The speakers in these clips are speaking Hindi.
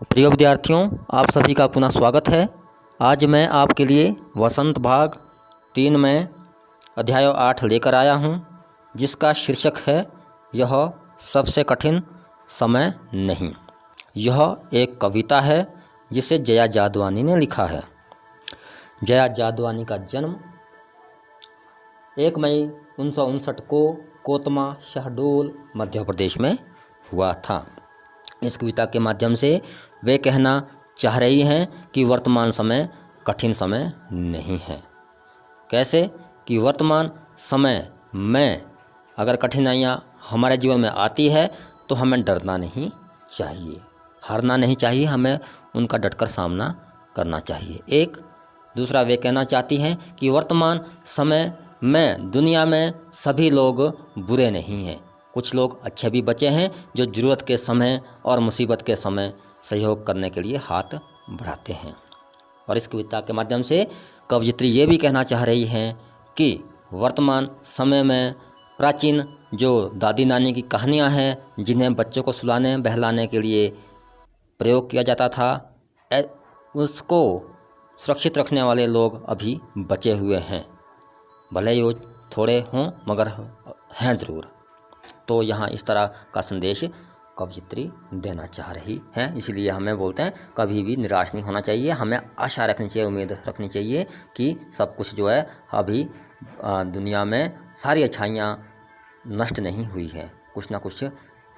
प्रिय विद्यार्थियों, आप सभी का पुनः स्वागत है। आज मैं आपके लिए वसंत भाग 3 में अध्याय 8 लेकर आया हूं, जिसका शीर्षक है यह सबसे कठिन समय नहीं। यह एक कविता है जिसे जया जादवानी ने लिखा है। जया जादवानी का जन्म 1 मई 1959 को कोतमा शहडोल मध्य प्रदेश में हुआ था। इस कविता के माध्यम से वे कहना चाह रही हैं कि वर्तमान समय कठिन समय नहीं है। कैसे कि वर्तमान समय में अगर कठिनाइयाँ हमारे जीवन में आती है तो हमें डरना नहीं चाहिए, हारना नहीं चाहिए, हमें उनका डटकर सामना करना चाहिए। एक दूसरा वे कहना चाहती हैं कि वर्तमान समय में दुनिया में सभी लोग बुरे नहीं हैं, कुछ लोग अच्छे भी बचे हैं जो ज़रूरत के समय और मुसीबत के समय सहयोग करने के लिए हाथ बढ़ाते हैं। और इस कविता के माध्यम से कवयित्री ये भी कहना चाह रही हैं कि वर्तमान समय में प्राचीन जो दादी नानी की कहानियाँ हैं, जिन्हें बच्चों को सुलाने बहलाने के लिए प्रयोग किया जाता था, उसको सुरक्षित रखने वाले लोग अभी बचे हुए हैं, भले ही वो थोड़े हों मगर हैं ज़रूर। तो यहाँ इस तरह का संदेश कवयित्री देना चाह रही हैं। इसलिए हमें बोलते हैं कभी भी निराश नहीं होना चाहिए, हमें आशा रखनी चाहिए, उम्मीद रखनी चाहिए कि सब कुछ जो है अभी दुनिया में सारी अच्छाइयाँ नष्ट नहीं हुई है, कुछ ना कुछ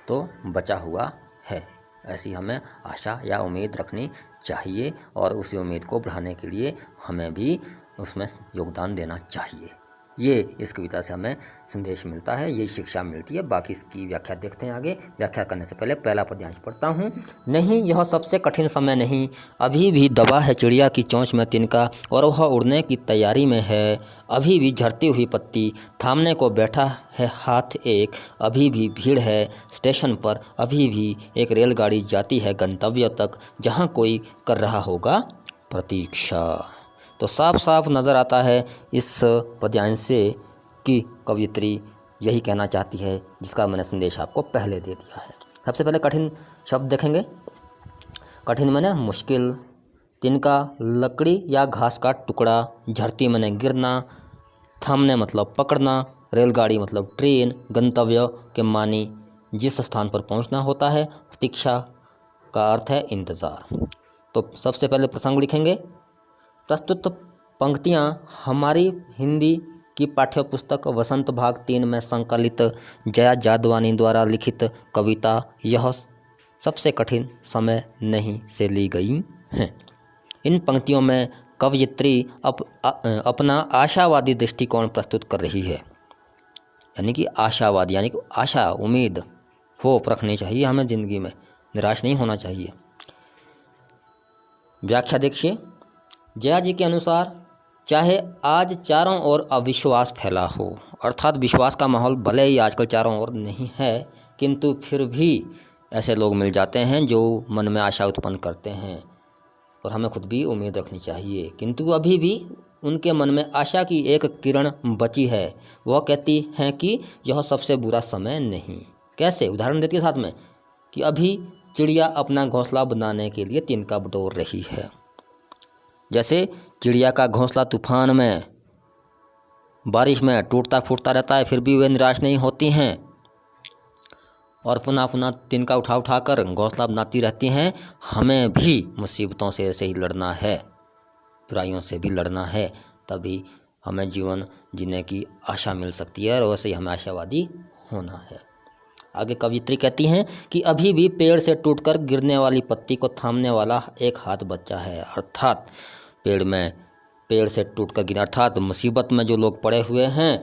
तो बचा हुआ है। ऐसी हमें आशा या उम्मीद रखनी चाहिए और उसी उम्मीद को बढ़ाने के लिए हमें भी उसमें योगदान देना चाहिए। ये इस कविता से हमें संदेश मिलता है, ये शिक्षा मिलती है। बाकी इसकी व्याख्या देखते हैं आगे। व्याख्या करने से पहले पहला पद्यांश पढ़ता हूँ। नहीं, यह सबसे कठिन समय नहीं, अभी भी दबा है चिड़िया की चोंच में तिनका और वह उड़ने की तैयारी में है। अभी भी झड़ती हुई पत्ती थामने को बैठा है हाथ एक, अभी भी भीड़ है स्टेशन पर, अभी भी एक रेलगाड़ी जाती है गंतव्य तक जहाँ कोई कर रहा होगा प्रतीक्षा। तो साफ साफ नज़र आता है इस पद्यांश से कि कवयित्री यही कहना चाहती है जिसका मैंने संदेश आपको पहले दे दिया है। सबसे पहले कठिन शब्द देखेंगे। कठिन माने मुश्किल, तिनका लकड़ी या घास का टुकड़ा, झरती माने गिरना, थामने मतलब पकड़ना, रेलगाड़ी मतलब ट्रेन, गंतव्य के मानी जिस स्थान पर पहुंचना होता है, प्रतीक्षा का अर्थ है इंतज़ार। तो सबसे पहले प्रसंग लिखेंगे। प्रस्तुत पंक्तियाँ हमारी हिंदी की पाठ्य पुस्तक वसंत भाग 3 में संकलित जया जादवानी द्वारा लिखित कविता यह सबसे कठिन समय नहीं से ली गई हैं। इन पंक्तियों में कवयित्री अपना आशावादी दृष्टिकोण प्रस्तुत कर रही है, यानी कि आशावादी, यानी कि आशा उम्मीद होप रखनी चाहिए हमें, ज़िंदगी में निराश नहीं होना चाहिए। व्याख्या देखिए। जया जी के अनुसार चाहे आज चारों ओर अविश्वास फैला हो, अर्थात विश्वास का माहौल भले ही आजकल चारों ओर नहीं है, किंतु फिर भी ऐसे लोग मिल जाते हैं जो मन में आशा उत्पन्न करते हैं और हमें खुद भी उम्मीद रखनी चाहिए। किंतु अभी भी उनके मन में आशा की एक किरण बची है। वह कहती हैं कि यह सबसे बुरा समय नहीं। कैसे? उदाहरण देती है साथ में कि अभी चिड़िया अपना घोंसला बनाने के लिए तिनका बटोर रही है। जैसे चिड़िया का घोंसला तूफान में, बारिश में टूटता फूटता रहता है, फिर भी वे निराश नहीं होती हैं और पुनः पुनः तिनका उठा कर घोंसला बनाती रहती हैं। हमें भी मुसीबतों से ऐसे ही लड़ना है, बुराइयों से भी लड़ना है, तभी हमें जीवन जीने की आशा मिल सकती है और वैसे ही हमें आशावादी होना है। आगे कवयित्री कहती हैं कि अभी भी पेड़ से टूटकर गिरने वाली पत्ती को थामने वाला एक हाथ बचा है। अर्थात पेड़ से टूटकर गिरने, अर्थात मुसीबत में जो लोग पड़े हुए हैं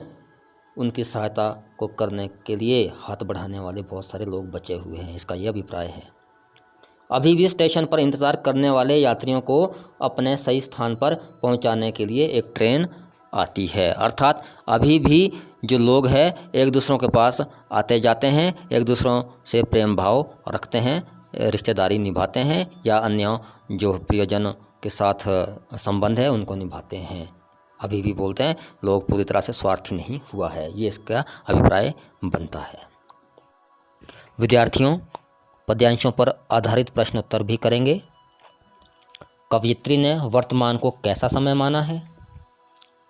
उनकी सहायता को करने के लिए हाथ बढ़ाने वाले बहुत सारे लोग बचे हुए हैं, इसका यह अभिप्राय है। अभी भी स्टेशन पर इंतज़ार करने वाले यात्रियों को अपने सही स्थान पर पहुंचाने के लिए एक ट्रेन आती है। अर्थात अभी भी जो लोग हैं एक दूसरों के पास आते जाते हैं, एक दूसरों से प्रेम भाव रखते हैं, रिश्तेदारी निभाते हैं या अन्य जो प्रियजन के साथ संबंध है उनको निभाते हैं। अभी भी बोलते हैं लोग पूरी तरह से स्वार्थी नहीं हुआ है, ये इसका अभिप्राय बनता है। विद्यार्थियों, पद्यांशों पर आधारित प्रश्न उत्तर भी करेंगे। कवयित्री ने वर्तमान को कैसा समय माना है?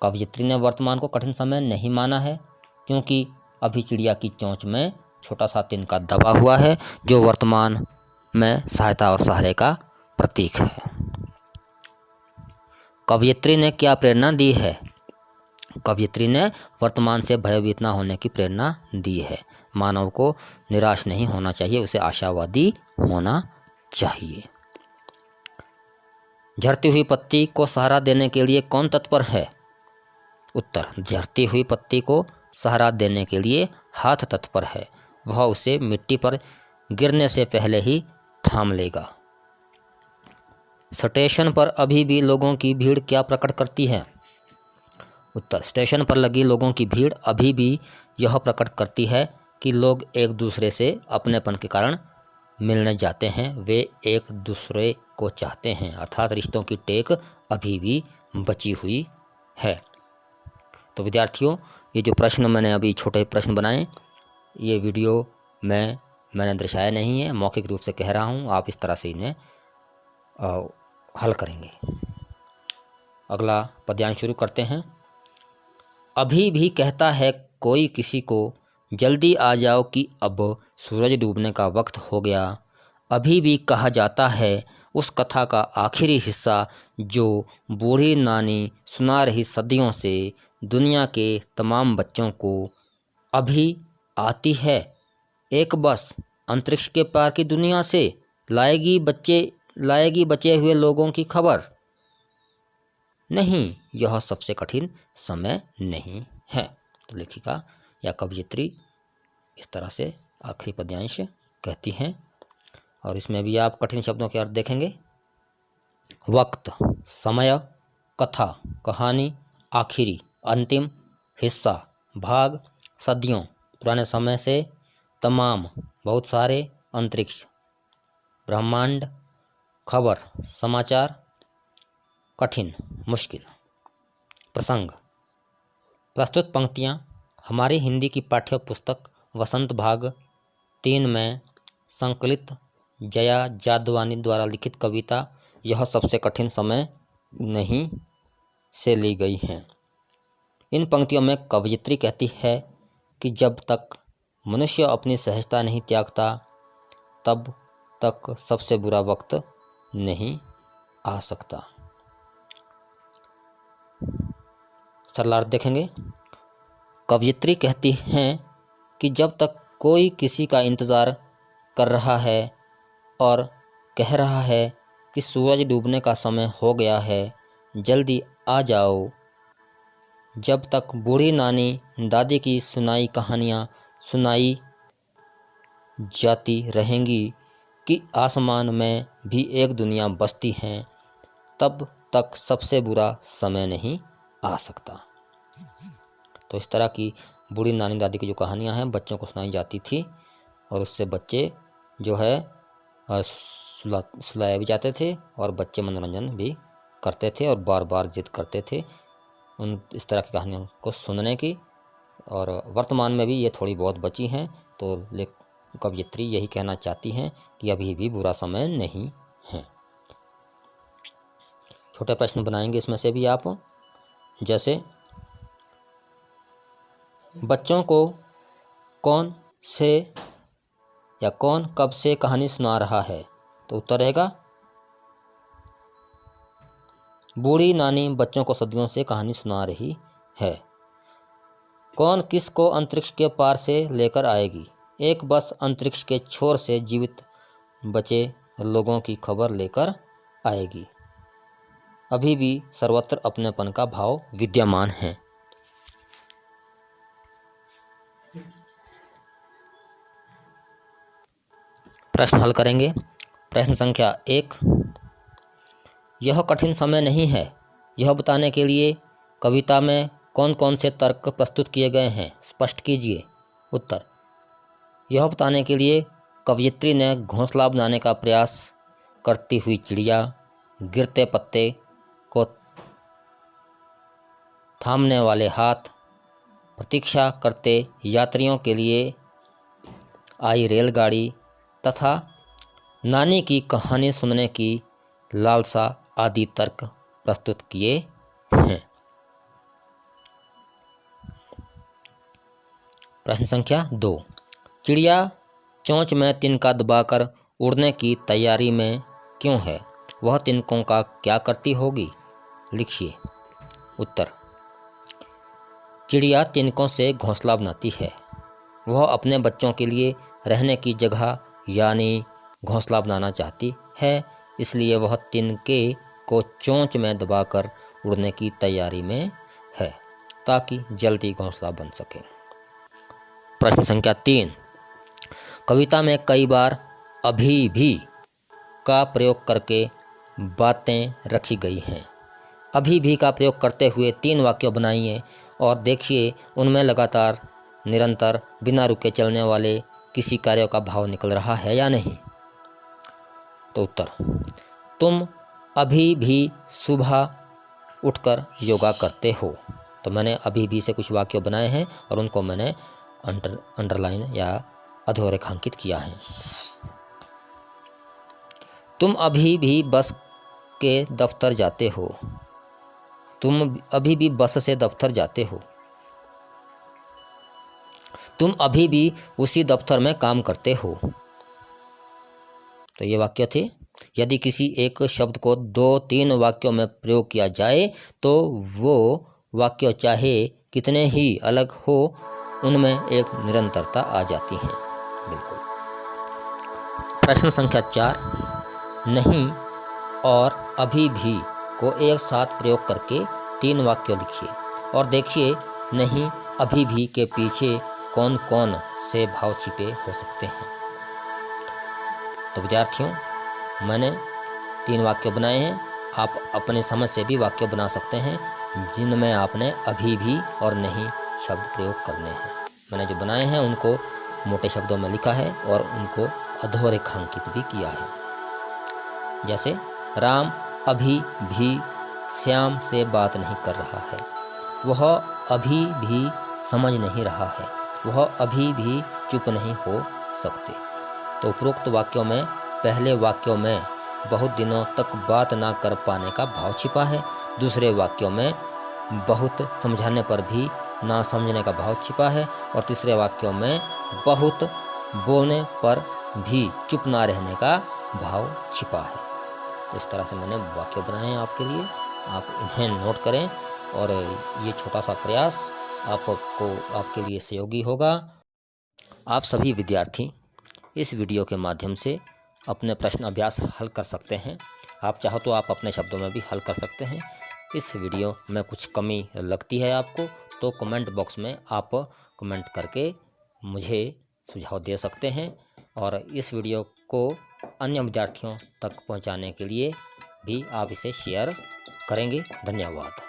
कवयित्री ने वर्तमान को कठिन समय नहीं माना है, क्योंकि अभी चिड़िया की चोंच में छोटा सा तिनका दबा हुआ है, जो वर्तमान में सहायता और सहारे का प्रतीक है। कवयित्री ने क्या प्रेरणा दी है? कवयित्री ने वर्तमान से भयभीत न होने की प्रेरणा दी है। मानव को निराश नहीं होना चाहिए, उसे आशावादी होना चाहिए। झड़ती हुई पत्ती को सहारा देने के लिए कौन तत्पर है? उत्तर, झड़ती हुई पत्ती को सहारा देने के लिए हाथ तत्पर है। वह उसे मिट्टी पर गिरने से पहले ही थाम लेगा। स्टेशन पर अभी भी लोगों की भीड़ क्या प्रकट करती है? उत्तर, स्टेशन पर लगी लोगों की भीड़ अभी भी यह प्रकट करती है कि लोग एक दूसरे से अपनेपन के कारण मिलने जाते हैं, वे एक दूसरे को चाहते हैं, अर्थात रिश्तों की टेक अभी भी बची हुई है। तो विद्यार्थियों, ये जो प्रश्न मैंने अभी छोटे प्रश्न बनाए, ये वीडियो मैंने दर्शाया नहीं है, मौखिक रूप से कह रहा हूँ। आप इस तरह से इन्हें हल करेंगे। अगला पद्यांश शुरू करते हैं। अभी भी कहता है कोई किसी को, जल्दी आ जाओ कि अब सूरज डूबने का वक्त हो गया। अभी भी कहा जाता है उस कथा का आखिरी हिस्सा जो बूढ़ी नानी सुना रही सदियों से दुनिया के तमाम बच्चों को। अभी आती है एक बस अंतरिक्ष के पार की दुनिया से, लाएगी बचे हुए लोगों की खबर। नहीं, यह सबसे कठिन समय नहीं है। तो लेखिका या कवयित्री इस तरह से आखिरी पद्यांश कहती हैं, और इसमें भी आप कठिन शब्दों के अर्थ देखेंगे। वक्त, समय, कथा, कहानी, आखिरी, अंतिम, हिस्सा, भाग, सदियों, पुराने समय से, तमाम, बहुत सारे, अंतरिक्ष, ब्रह्मांड, खबर, समाचार, कठिन, मुश्किल। प्रसंग। प्रस्तुत पंक्तियाँ हमारी हिंदी की पाठ्य पुस्तक वसंत भाग 3 में संकलित जया जादवानी द्वारा लिखित कविता यह सबसे कठिन समय नहीं से ली गई हैं। इन पंक्तियों में कवयित्री कहती है कि जब तक मनुष्य अपनी सहजता नहीं त्यागता, तब तक सबसे बुरा वक्त नहीं आ सकता। सरलार्थ देखेंगे। कवयित्री कहती हैं कि जब तक कोई किसी का इंतज़ार कर रहा है और कह रहा है कि सूरज डूबने का समय हो गया है, जल्दी आ जाओ, जब तक बूढ़ी नानी दादी की सुनाई कहानियाँ सुनाई जाती रहेंगी कि आसमान में भी एक दुनिया बसती है, तब तक सबसे बुरा समय नहीं आ सकता। तो इस तरह की बूढ़ी नानी दादी की जो कहानियाँ हैं बच्चों को सुनाई जाती थी, और उससे बच्चे जो है सुलाए भी जाते थे, और बच्चे मनोरंजन भी करते थे और बार बार जिद करते थे उन इस तरह की कहानियों को सुनने की। और वर्तमान में भी ये थोड़ी बहुत बची हैं। तो कवयित्री यही कहना चाहती हैं कि अभी भी बुरा समय नहीं है। छोटे प्रश्न बनाएंगे इसमें से भी आप, जैसे बच्चों को कौन कब से कहानी सुना रहा है? तो उत्तर रहेगा बूढ़ी नानी बच्चों को सदियों से कहानी सुना रही है। कौन किस को अंतरिक्ष के पार से लेकर आएगी? एक बस अंतरिक्ष के छोर से जीवित बचे लोगों की खबर लेकर आएगी। अभी भी सर्वत्र अपनेपन का भाव विद्यमान है। प्रश्न हल करेंगे। प्रश्न संख्या 1, यह कठिन समय नहीं है, यह बताने के लिए कविता में कौन कौन से तर्क प्रस्तुत किए गए हैं, स्पष्ट कीजिए। उत्तर, यह बताने के लिए कवयित्री ने घोंसला बनाने का प्रयास करती हुई चिड़िया, गिरते पत्ते को थामने वाले हाथ, प्रतीक्षा करते यात्रियों के लिए आई रेलगाड़ी तथा नानी की कहानी सुनने की लालसा आदि तर्क प्रस्तुत किए हैं। प्रश्न संख्या 2। चिड़िया चोंच में तिनका दबाकर उड़ने की तैयारी में क्यों है? वह तिनकों का क्या करती होगी? लिखिए। उत्तर। चिड़िया तिनकों से घोंसला बनाती है। वह अपने बच्चों के लिए रहने की जगह यानी घोंसला बनाना चाहती है, इसलिए वह तिनके को चोंच में दबाकर उड़ने की तैयारी में है ताकि जल्दी घोंसला बन सके। प्रश्न संख्या 3। कविता में कई बार अभी भी का प्रयोग करके बातें रखी गई हैं। अभी भी का प्रयोग करते हुए 3 वाक्य बनाइए और देखिए उनमें लगातार, निरंतर, बिना रुके चलने वाले किसी कार्य का भाव निकल रहा है या नहीं। तो उत्तर। तुम अभी भी सुबह उठकर योगा करते हो। तो मैंने अभी भी से कुछ वाक्य बनाए हैं और उनको मैंने अंडरलाइन या अधोरेखांकित किया है। तुम अभी भी बस के दफ्तर जाते हो। तुम अभी भी बस से दफ्तर जाते हो। तुम अभी भी उसी दफ्तर में काम करते हो। तो ये वाक्य थे। यदि किसी एक शब्द को 2-3 वाक्यों में प्रयोग किया जाए तो वो वाक्य चाहे कितने ही अलग हो, उनमें एक निरंतरता आ जाती है। बिल्कुल। प्रश्न संख्या 4। नहीं और अभी भी को एक साथ प्रयोग करके 3 वाक्य लिखिए और देखिए नहीं अभी भी के पीछे कौन कौन से भाव छिपे हो सकते हैं। तो विद्यार्थियों, मैंने 3 वाक्य बनाए हैं। आप अपने समझ से भी वाक्य बना सकते हैं जिनमें आपने अभी भी और नहीं शब्द प्रयोग करने हैं। मैंने जो बनाए हैं उनको मोटे शब्दों में लिखा है और उनको अधोरेखांकित भी किया है। जैसे राम अभी भी श्याम से बात नहीं कर रहा है। वह अभी भी समझ नहीं रहा है। वह अभी भी चुप नहीं हो सकते। तो उपरोक्त वाक्यों में पहले वाक्यों में बहुत दिनों तक बात ना कर पाने का भाव छिपा है। दूसरे वाक्यों में बहुत समझाने पर भी ना समझने का भाव छिपा है और तीसरे वाक्यों में बहुत बोलने पर भी चुप ना रहने का भाव छिपा है। तो इस तरह से मैंने वाक्य बनाए हैं आपके लिए। आप इन्हें नोट करें और ये छोटा सा प्रयास आपके लिए सहयोगी होगा। आप सभी विद्यार्थी इस वीडियो के माध्यम से अपने प्रश्न अभ्यास हल कर सकते हैं। आप चाहो तो आप अपने शब्दों में भी हल कर सकते हैं। इस वीडियो में कुछ कमी लगती है आपको तो कमेंट बॉक्स में आप कमेंट करके मुझे सुझाव दे सकते हैं और इस वीडियो को अन्य विद्यार्थियों तक पहुंचाने के लिए भी आप इसे शेयर करेंगे। धन्यवाद।